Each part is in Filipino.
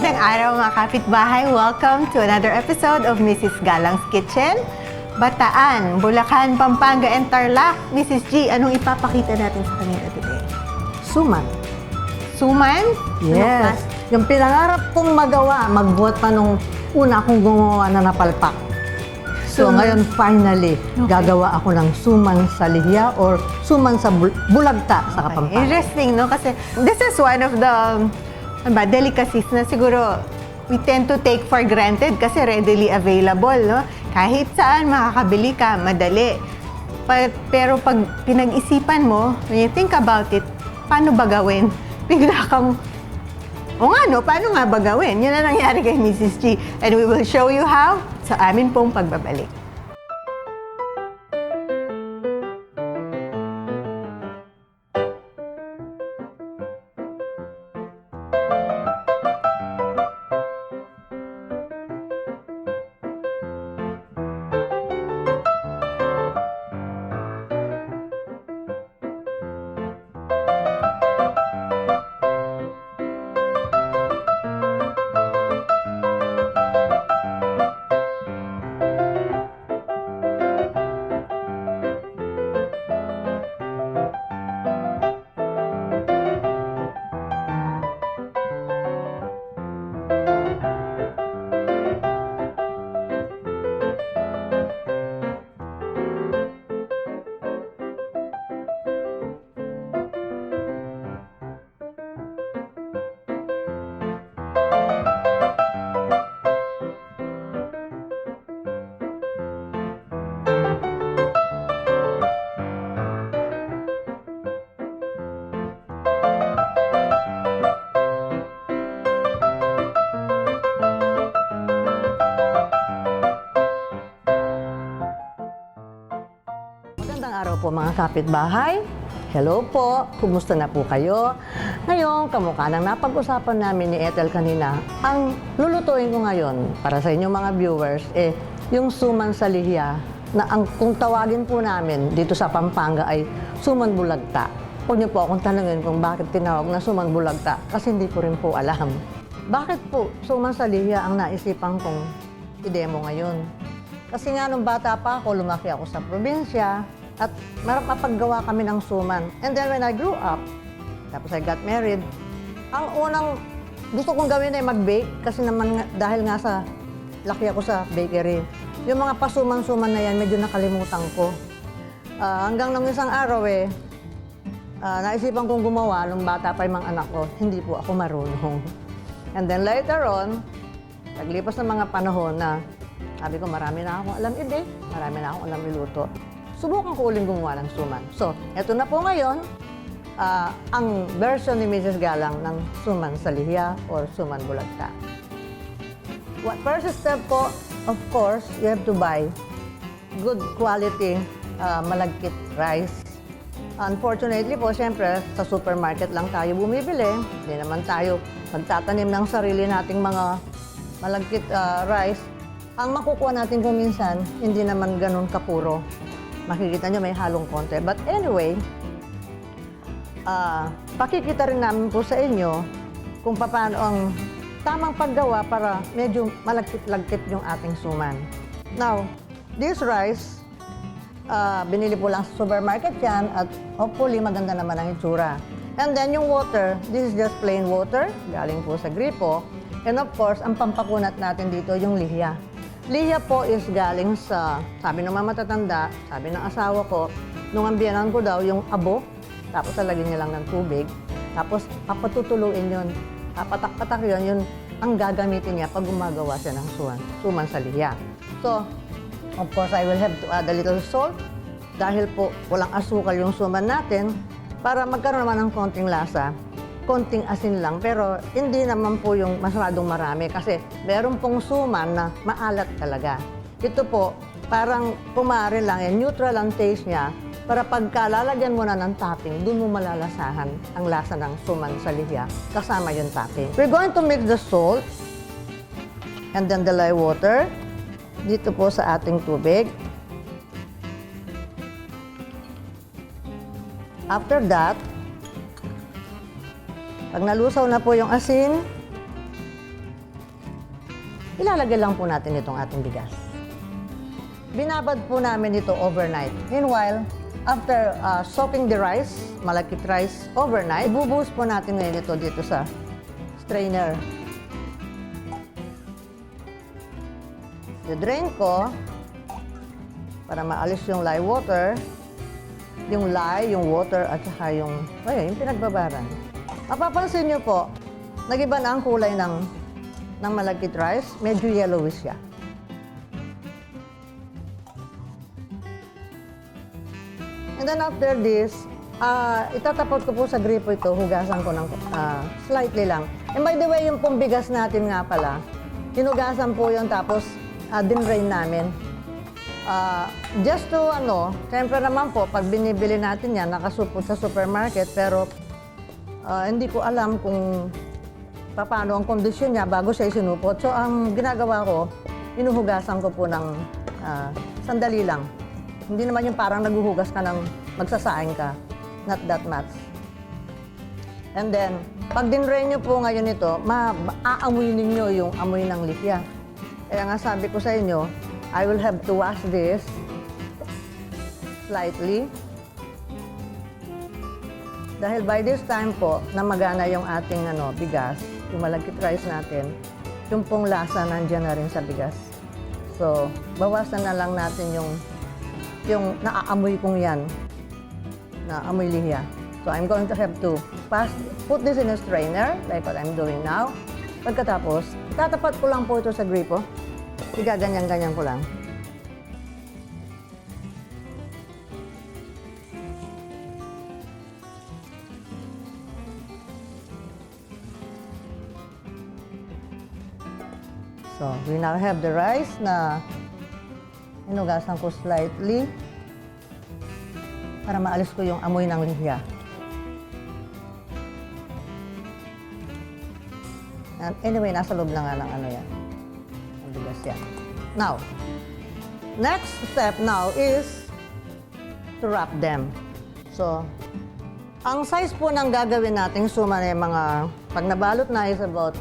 Magandang araw mga kapitbahay. Welcome to another episode of Mrs. Galang's Kitchen. Bataan, Bulacan, Pampanga, and Tarlac. Mrs. G, anong ipapakita natin sa kanila today? Suman. Suman? Yes. Yung pinangarap kong magawa, magbuhat pa nung una akong gumawa na napalpak. So Suman. ngayon, finally, gagawa ako ng suman sa lihiya or suman sa bulagta sa Kapampangan. Interesting, no? Kasi this is one of the delicacies na siguro we tend to take for granted kasi readily available, no? Kahit saan makakabili ka, madali. Pero pag pinag-isipan mo, when you think about it, paano ba gawin? Bigla kang, o nga no, paano nga ba gawin? Yun ang nangyari kay Mrs. G. And we will show you how sa amin pong pagbabalik. Magandang araw po mga kapitbahay. Hello po, kumusta na po kayo? Ngayon, kamukha nang napag-usapan namin ni Ethel kanina, ang lulutuin ko ngayon para sa inyong mga viewers, yung suman sa lihiya na kung tawagin po namin dito sa Pampanga ay suman bulagta. Huwag niyo po akong tanungin kung bakit tinawag na suman bulagta kasi hindi ko rin po alam. Bakit po suman sa lihiya ang naisipan kong i-demo ngayon? Kasi nga nung bata pa ako, lumaki ako sa probinsya at marapapaggawa kami ng suman. And then when I grew up, tapos I got married, ang unang gusto kong gawin ay mag-bake kasi naman dahil nga sa laki ako sa bakery. Yung mga pasuman-suman na yan, medyo nakalimutan ko. Hanggang nung isang araw naisipan kong gumawa nung bata pa yung mga anak ko, hindi po ako marunong. And then later on, naglipas ng mga panahon na sabi ko, marami na akong alam i-bake, marami na akong alam iluto. Subukan ko uling gumawa ng suman. So, eto na po ngayon, ang version ni Mrs. Galang ng suman sa lihiya or suman bulagta. First step po, of course, you have to buy good quality malagkit rice. Unfortunately po, siyempre, sa supermarket lang tayo bumibili. Hindi naman tayo magtatanim ng sarili nating mga malagkit rice. Ang makukuha natin kung minsan, hindi naman ganun kapuro. Makikita nyo may halong konti. But anyway, pakikita rin namin po sa inyo kung paano ang tamang paggawa para medyo malagkit-lagkit yung ating suman. Now, this rice, binili po lang sa supermarket yan at hopefully maganda naman ang itsura. And then yung water, this is just plain water, galing po sa gripo. And of course, ang pampakunat natin dito yung lihiya. Lihiya po is galing sa, sabi ng mga matatanda, sabi ng asawa ko, nung ambiyanan ko daw yung abo, tapos lalagyan niya lang ng tubig, tapos papatutuluin yun, papatak-patak yun ang gagamitin niya pag gumagawa siya ng suman sa lihiya. So, of course, I will have to add a little salt dahil po walang asukal yung suman natin para magkaroon naman ng konting lasa. Konting asin lang, pero hindi naman po yung masyadong marami kasi meron pong suman na maalat talaga. Ito po, parang kumare lang, neutral ang taste niya para pagka lalagyan mo na ng topping, doon mo malalasahan ang lasa ng suman sa lihiya kasama yung topping. We're going to mix the salt and then the lye water dito po sa ating tubig. After that, pag nalusaw na po yung asin, ilalagay lang po natin itong ating bigas. Binabad po namin ito overnight. Meanwhile, after soaking the rice, malagkit rice, overnight, ibubuhos po natin ngayon ito dito sa strainer. I-drain ko para maalis yung lye water, yung lye, yung water, at saka yung pinagbabaran. Mapapansin nyo po, nag-iba na ang kulay ng malagkit rice, medyo yellowish siya. And then after this, itatapot ko po sa gripo ito, hugasan ko ng slightly lang. And by the way, yung pong bigas natin nga pala, hinugasan po yun tapos dinrain namin. Just to siyempre naman po, pag binibili natin yan, nakasupot sa supermarket, pero hindi ko alam kung paano ang kondisyon niya bago siya isinupot. So, ang ginagawa ko, inuhugasan ko po ng sandali lang. Hindi naman yung parang naghuhugas ka ng magsasaing ka. Not that much. And then, pag dinrain nyo po ngayon ito, maaamoy ninyo yung amoy ng lihya. Kaya nga sabi ko sa inyo, I will have to wash this slightly. Dahil by this time po, na magana yung ating bigas, yung malagkit rice natin, yung pong lasa nandiyan na rin sa bigas. So, bawasan na lang natin yung naaamoy kong yan, na amoy lihiya. So, I'm going to have to put this in a strainer, like what I'm doing now. Pagkatapos, tatapat ko lang po ito sa gripo. Igaganyan-ganyan ko lang. So, we now have the rice na hinugasan ko slightly para maalis ko yung amoy ng lihya. And anyway, nasa loob na nga ng yan. Ang bigas yan. Now, next step now is to wrap them. So, ang size po ng gagawin nating suma na mga, pag nabalot na is about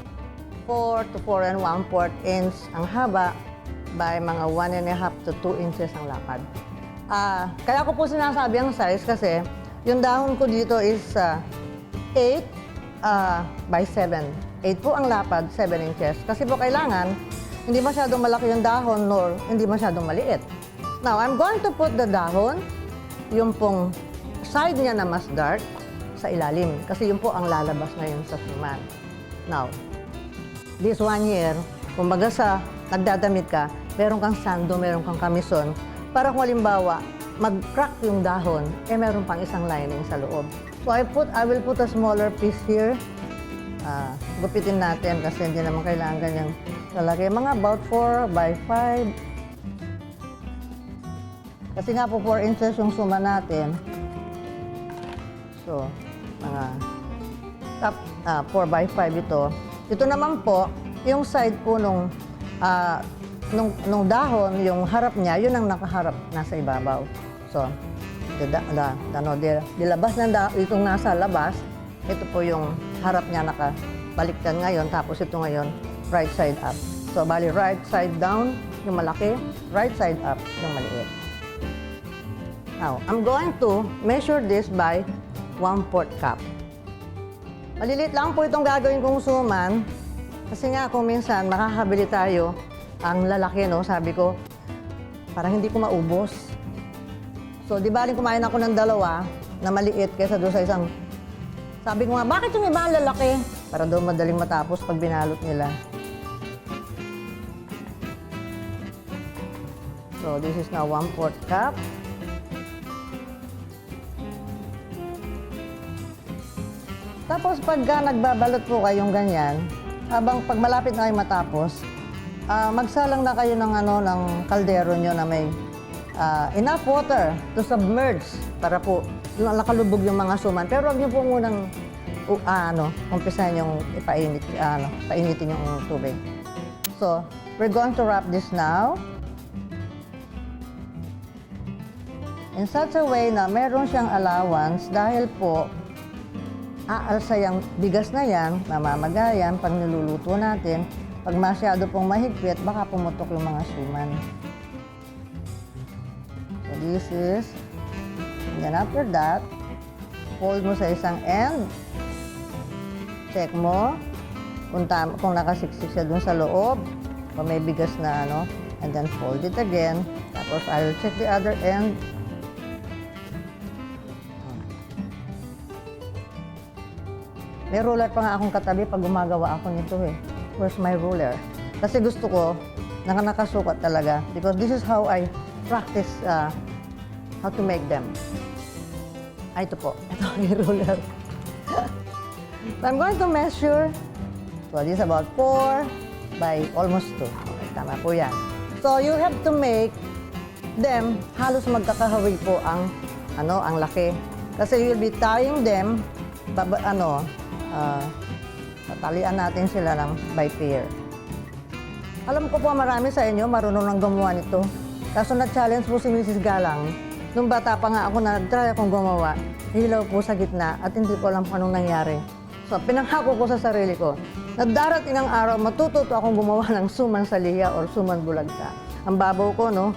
4 to 4 1/4 inch ang haba by mga 1.5 to 2 inches ang lapad. Kaya ko po sinasabi ang size kasi yung dahon ko dito is 8 by 7. 8 po ang lapad, 7 inches. Kasi po kailangan hindi masyadong malaki yung dahon nor hindi masyadong maliit. Now, I'm going to put the dahon, yung pong side niya na mas dark, sa ilalim. Kasi yun po ang lalabas ngayon sa suman. Now, this one here, kumbaga sa nagdadamit ka, meron kang sando, meron kang kamison, para kung halimbawa, mag-crack yung dahon, meron pang isang lining sa loob. So I will put a smaller piece here. Gupitin natin kasi hindi naman kailangan ganyang lalaki. Mga about 4 by 5. Kasi nga po 4 inches yung suma natin. So, mga 4 by 5 ito. Ito naman po, yung side po nung dahon, yung harap niya, yun ang nakaharap nasa ibabaw. So, dilabas na itong nasa labas, ito po yung harap niya nakabaliktad ngayon, tapos ito ngayon, right side up. So, bali, right side down, yung malaki, right side up, yung maliit. Now, I'm going to measure this by 1/4 cup. Maliliit lang po itong gagawin kong suman, kasi nga kung minsan makakabili tayo ang lalaki, no? Sabi ko, parang hindi ko maubos. So, di ba rin kumain ako ng dalawa na maliit kaysa doon sa isang. Sabi ko nga, bakit yung iba ang lalaki? Para doon madaling matapos pag binalot nila. So, this is now 1/4 cup. Tapos pagka nagbabalot po kayong ganyan, habang pag malapit na kayo matapos, magsalang na kayo ng kaldero nyo na may enough water to submerge para po yung nakalubog yung mga suman. Pero huwag nyo po munang umpisahan yung painitin yung tubig. So, we're going to wrap this now in such a way na meron siyang allowance dahil po aalsa yung bigas na yan, mamamagayan pag niluluto natin, Pag masyado pong mahigpit, baka pumutok yung mga suman. So this is, and then after that, fold mo sa isang end. Check mo kung nakasiksik siya dun sa loob, kung may bigas na ano, and then fold it again. Tapos I will check the other end. May ruler pa nga akong katabi pag gumagawa ako nito eh. Where's my ruler? Kasi gusto ko, nakasukat talaga. Because this is how I practice how to make them. Ay, ito po. Ito yung ruler. So I'm going to measure. So this is about 4 by almost 2. Okay, tama po yan. So you have to make them halos magkakahawi po ang laki. Kasi you'll be tying them, tatalian natin sila ng by pair. Alam ko po marami sa inyo marunong nang gumawa nito. Kaso na-challenge po si Mrs. Galang. Nung bata pa nga ako na nag-try akong gumawa, hilaw po sa gitna at hindi ko alam anong nangyari. So pinanghako ko sa sarili ko, na darating ang araw, matututo akong gumawa ng suman sa liya or suman bulagta. Ang babaw ko, no?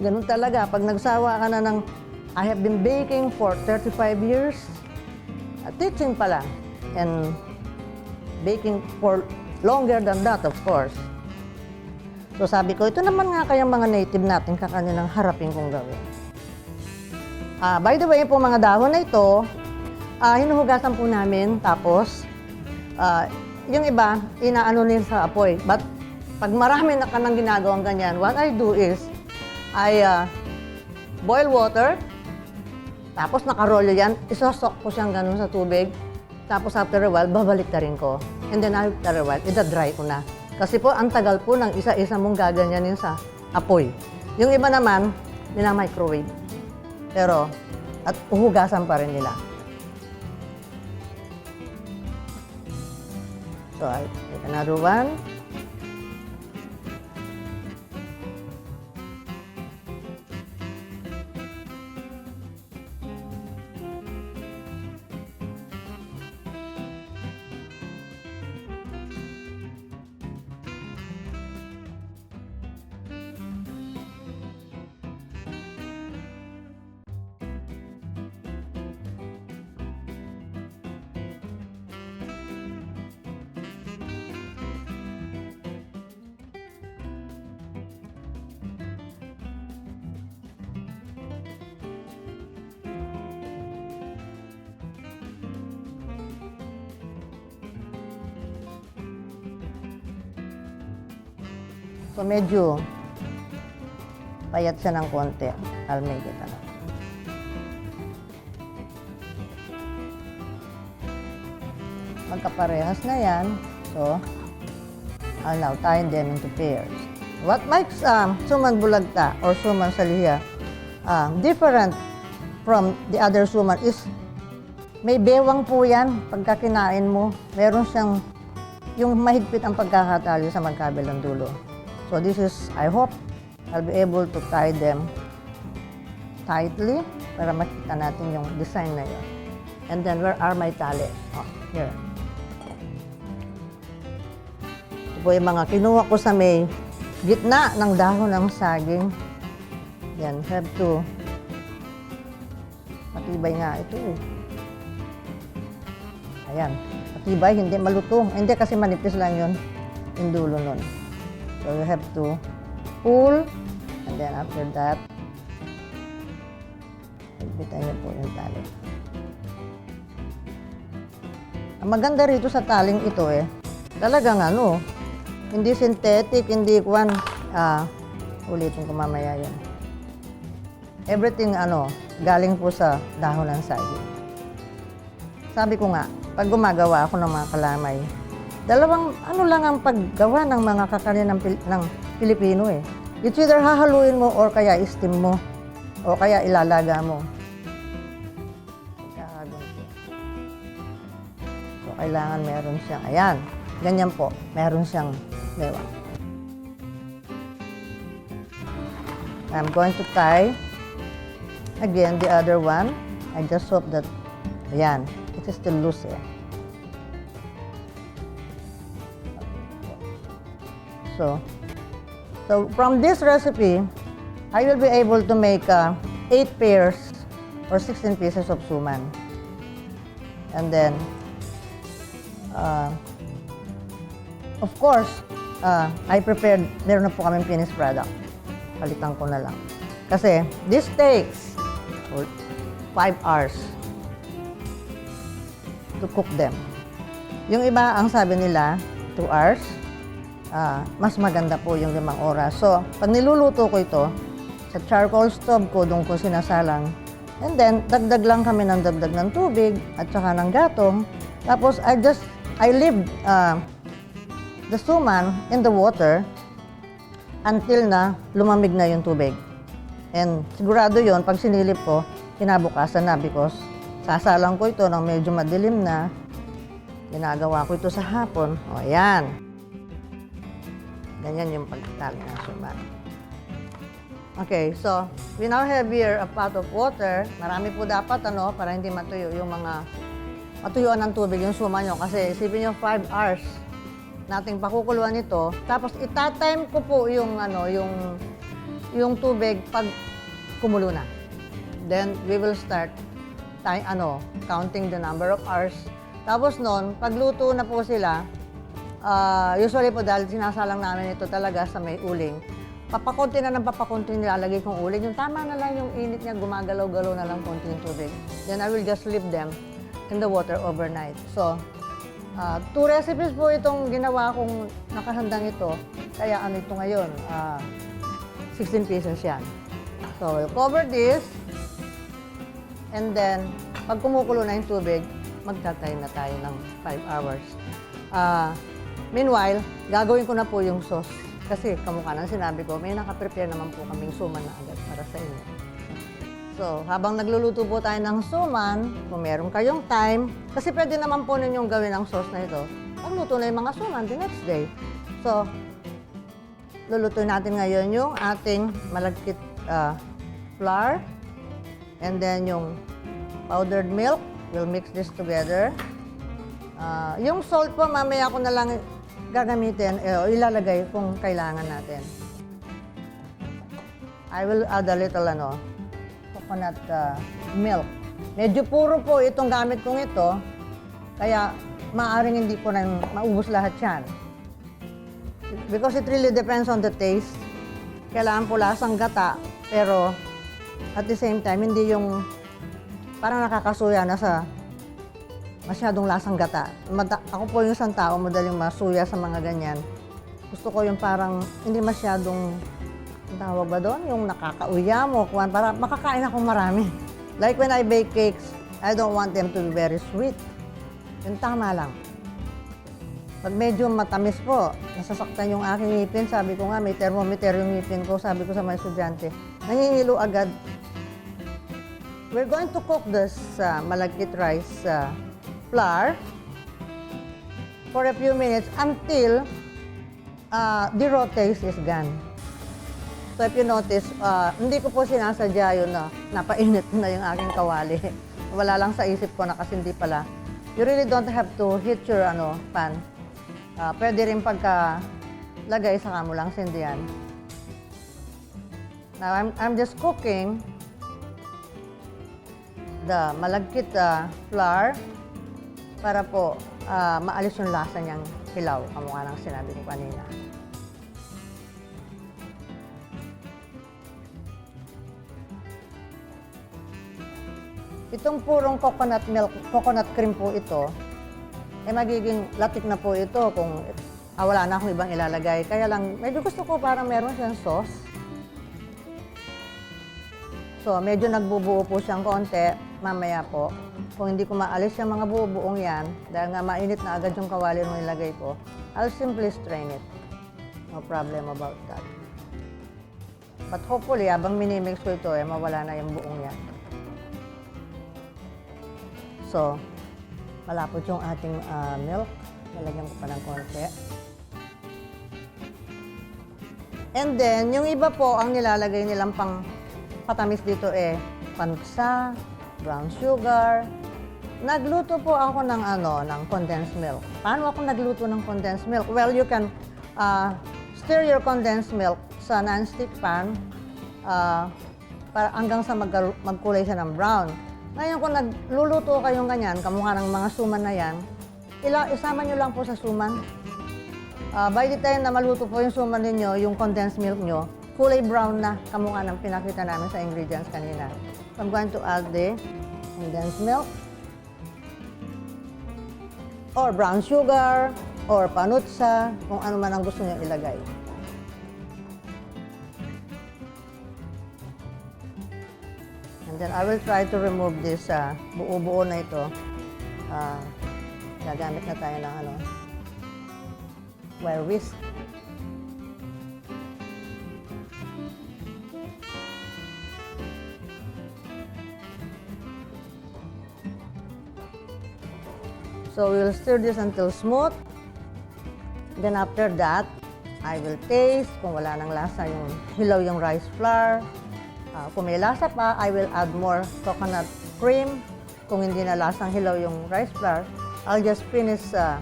Ganun talaga. Pag nagsawa ka na ng, I have been baking for 35 years, teaching pala, and baking for longer than that, of course. So sabi ko, ito naman nga kayang mga native natin kanilang harapin kong gawin. By the way, po mga dahon na ito, hinuhugasan po namin, tapos, yung iba, inaano nila sa apoy. But pag marami na ka nang ginagawang ganyan, what I do is, I boil water, tapos nakarolyo yan, isosok ko siyang ganun sa tubig, tapos after a while, babalik na rin ko. And then after a while, ida-dry ko na. Kasi po, ang tagal po ng isa-isa mong gaganyanin sa apoy. Yung iba naman, mina-microwave. Pero, at uhugasan pa rin nila. So, I take another one. So, medyo payat siya ng konti. I'll make it ano. Magkaparehas na yan. So, I'll now tie them into pairs. What makes suman bulagta or suman saliha different from the other suman is may bewang po yan pagka kinain mo. Meron siyang yung mahigpit ang pagkakatali sa magkabilang dulo. So this is, I hope, I'll be able to tie them tightly para makita natin yung design na yun. And then, where are my tali? Oh, here. Ito po yung mga kinuha ko sa may gitna ng dahon ng saging. Yan, have to, matibay nga ito eh. Ayan, matibay, hindi malutong. Hindi kasi manipis lang yun, yung dulo nun. So you have to pull, and then after that, higpitan niyo po yung tali. Ang maganda rito sa taling ito eh, talagang ano, hindi synthetic, hindi kwan, ulitin ko mamaya yun. Everything galing po sa dahon ng saging. Sabi ko nga, pag gumagawa ako ng mga kalamay, dalawang lang ang paggawa ng mga kakanin ng Pilipino eh. It's either hahaluin mo or kaya steam mo o kaya ilalaga mo. So, kailangan meron siyang, ayan, ganyan po, meron siyang bewang. I'm going to tie again the other one. I just hope that, ayan, it is still loose eh. So from this recipe, I will be able to make 8 pairs or 16 pieces of suman. And then, of course, I prepared, meron na po kaming finished product. Palitan ko na lang. Kasi this takes 5 hours to cook them. Yung iba, ang sabi nila, 2 hours. Mas maganda po yung 5 oras. So, pag niluluto ko ito, sa charcoal stove ko, doon ko sinasalang. And then, dagdag lang kami ng dagdag ng tubig at saka ng gatong. Tapos, I leave the suman in the water until na lumamig na yung tubig. And sigurado yon pag sinilip ko, kinabukasan na because sasalang ko ito ng medyo madilim na. Ginagawa ko ito sa hapon. O, ayan. Ganyan yung pagkakali ng suman. Okay, so we now have here a pot of water. Marami po dapat, para hindi matuyo yung matuyuan ng tubig yung suman nyo. Kasi isipin nyo, 5 hours nating pakukuluan ito. Tapos itatime ko po yung tubig pag kumulo na. Then we will start counting the number of hours. Tapos noon, pagluto na po sila, usually po dahil sinasalang namin ito talaga sa may uling, papakunti na ng papakunti nilalagay kong uling. Yung tama na lang yung init niya, gumagalaw-galaw na lang konti yung tubig. Then I will just leave them in the water overnight. So, 2 recipes po itong ginawa kong nakahandang ito. Kaya ito ngayon, 16 pieces yan. So, we'll cover this. And then, pag kumukulo na yung tubig, magtatime na tayo ng 5 hours. Meanwhile, gagawin ko na po yung sauce. Kasi kamukha ng sinabi ko, may nakaprepare naman po kaming suman na agad para sa inyo. So, habang nagluluto po tayo ng suman, kung meron kayong time, kasi pwede naman po ninyong gawin ang sauce na ito. Pagluto na yung mga suman the next day. So, lulutuin natin ngayon yung ating malagkit flour. And then yung powdered milk. We'll mix this together. Yung salt po, mamaya ko na lang gagamitin o ilalagay kung kailangan natin. I will add a little coconut milk. Medyo puro po itong gamit kong ito, kaya maaaring hindi po na maubos lahat yan. Because it really depends on the taste. Kailangan po lasang gata, pero at the same time, hindi yung parang nakakasuya na sa masyadong lasang gata. Ako po yung isang tao, madaling masuya sa mga ganyan. Gusto ko yung parang hindi masyadong, tawag ba doon? Yung nakakauya mo, para makakain ako marami. Like when I bake cakes, I don't want them to be very sweet. Yung tama lang. Pag medyo matamis po, nasasaktan yung aking ngipin, sabi ko nga, may thermometer yung ngipin ko, sabi ko sa mga estudyante, nangingilo agad. We're going to cook this malagkit rice flour for a few minutes until the raw taste is gone. So if you notice, hindi ko po sinasadya yun na napainit na yung aking kawali. Wala lang sa isip ko na kasi hindi pala. You really don't have to heat your pan. Pwede rin pagka lagay sa kamo lang sindihan. Now I'm just cooking the malagkit flour para po maalis yung lasa niyang hilaw, kamukha ng sinabi ko kanina. Itong purong coconut milk, coconut cream po ito, magiging latik na po ito kung wala na akong ibang ilalagay. Kaya lang, medyo gusto ko parang meron siyang sauce. So, medyo nagbubuo po siyang konti. Mamaya po, kung hindi ko maalis yung mga buo-buong yan, dahil nga mainit na agad yung kawali nung ilagay ko, I'll simply strain it. No problem about that. But hopefully, habang minimix ko ito, mawala na yung buong yan. So, malapot yung ating milk. Lalagyan ko pa ng konti. And then, yung iba po, ang nilalagay nilang pang patamis dito pansa, brown sugar. Nagluto po ako ng condensed milk. Paano ako nagluto ng condensed milk? Well, you can stir your condensed milk sa non-stick pan para hanggang sa magkulay siya ng brown. Ngayon, kung nagluluto kayong ganyan, kamukha ng mga suman na yan, isama nyo lang po sa suman. By the time na maluto po yung suman ninyo, yung condensed milk nyo, kulay brown na, kamukha ng pinakita namin sa ingredients kanina. So I'm going to add the condensed milk, or brown sugar, or panutsa, kung ano man ang gusto nyo ilagay. And then I will try to remove this buo-buo na ito. Gagamit na tayo ng wire whisk. So we will stir this until smooth. Then after that, I will taste kung wala nang lasa yung hilaw yung rice flour. Kung may lasa pa, I will add more coconut cream. Kung hindi na lasang hilaw yung rice flour, I'll just finish the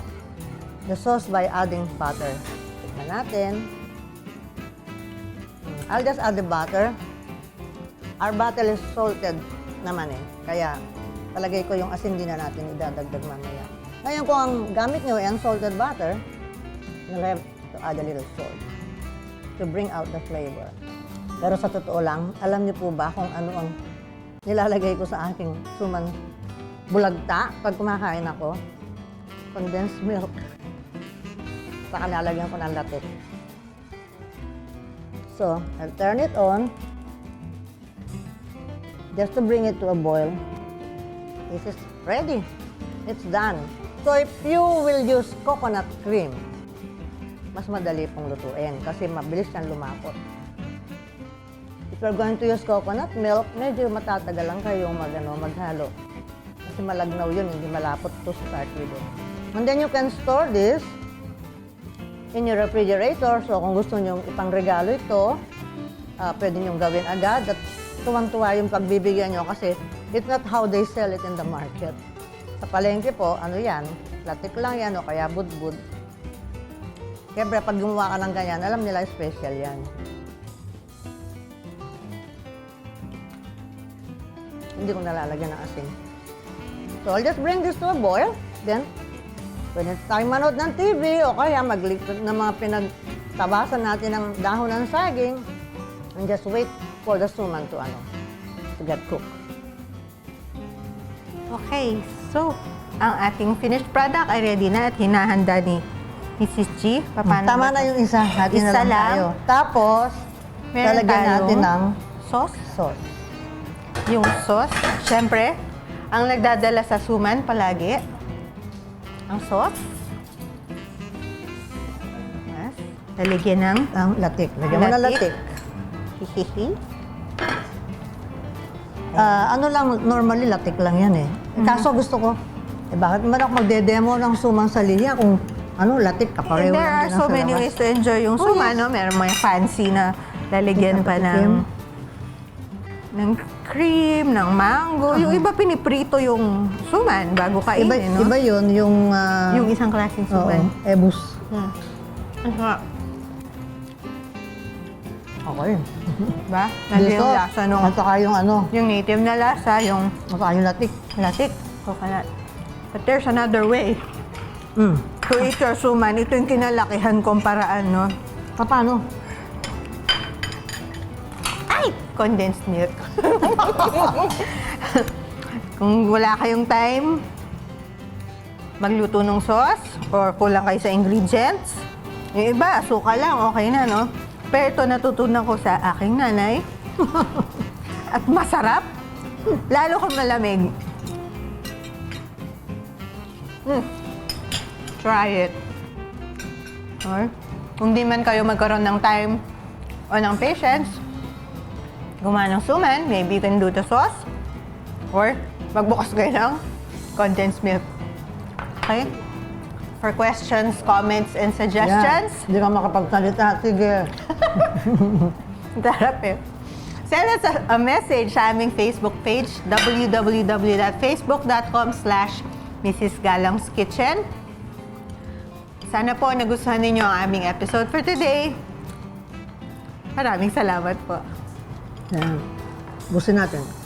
sauce by adding butter. Tignan natin. I'll just add the butter. Our butter is salted naman kaya palagay ko yung asin din na natin idadagdag mamaya. Ngayon, kung ang gamit nyo ay unsalted butter, you'll have to add a little salt to bring out the flavor. Pero sa totoo lang, alam niyo po ba kung ano ang nilalagay ko sa aking suman bulagta pag kumakain ako? Condensed milk. Saka lalagyan ko ng latik. So, I'll turn it on just to bring it to a boil. This is ready. It's done. So, if you will use coconut cream, mas madali pong lutuin kasi mabilis siyang lumapot. If you're going to use coconut milk, medyo matatagal lang kayong maghalo. Kasi malagnaw yun, hindi malapot to start with it. And then you can store this in your refrigerator. So kung gusto nyo ipangregalo ito, pwede nyo gawin agad. At tuwang-tuwa yung pagbibigyan nyo kasi it's not how they sell it in the market. Sa palengke po, ano yan, latik lang yan o kaya budbud. Siyempre, pag gumawa ka ng ganyan, alam nila special yan. Hindi ko nalalagyan ng asin. So, I'll just bring this to a boil. Then, when it's time manood ng TV o kaya maglikod ng mga pinagtabasan natin ng dahon ng saging, and just wait for the suman to get cooked. Okay, so, ang ating finished product ay ready na at hinahanda ni Mrs. G. Paano Tama ba na yung isa. Hati Isa na lang lang. tayo. Tapos, Meron lalagyan natin tayong ng sauce? sauce. Yung sauce, syempre, ang nagdadala sa suman palagi, ang sauce. Yes. Lalagyan ng Ang latik. Lagyan mo na latik. Hihihi. Ano lang, normally latik lang yan Kaso gusto ko, bakit naman ako magde-demo ng sumang sa linya kung latik, kapareho And there lang are din so ang sa many labas. ways to enjoy yung Oh, suman, yes. no? Meron mga fancy na lalagyan pa ng cream, ng mango. Yung iba piniprito yung suman bago kainin, no? Iba yun, yung... Yung isang klaseng suman. ebus. Ang sarap. Okay. Diba? Nandiyan yung Dito, lasa nung... at saka yung Yung native na lasa, yung at saka yung latik. latik, coconut. But there's another way to eat your suman. Ito yung kinalakihan kong paraan, no? Paano? Ay! Condensed milk. Kung wala kayong time, magluto ng sauce or kulang kayo sa ingredients, yung iba, suka lang, okay na, no? Pero ito natutunan ko sa aking nanay. At masarap. Lalo kung malamig. Try it. Or, kung di man kayo magkaroon ng time o ng patience, gumawa ng suman, maybe you can do the sauce. Or, magbukas kayo ng condensed milk. Okay? For questions, comments, and suggestions, Hindi ka makapagsalita. Sige. Sarap send us a message sa aming Facebook page, www.facebook.com/Mrs. Galang's Kitchen. Sana po nagustuhan ninyo ang aming episode for today. Maraming salamat po. Yan. Busin natin.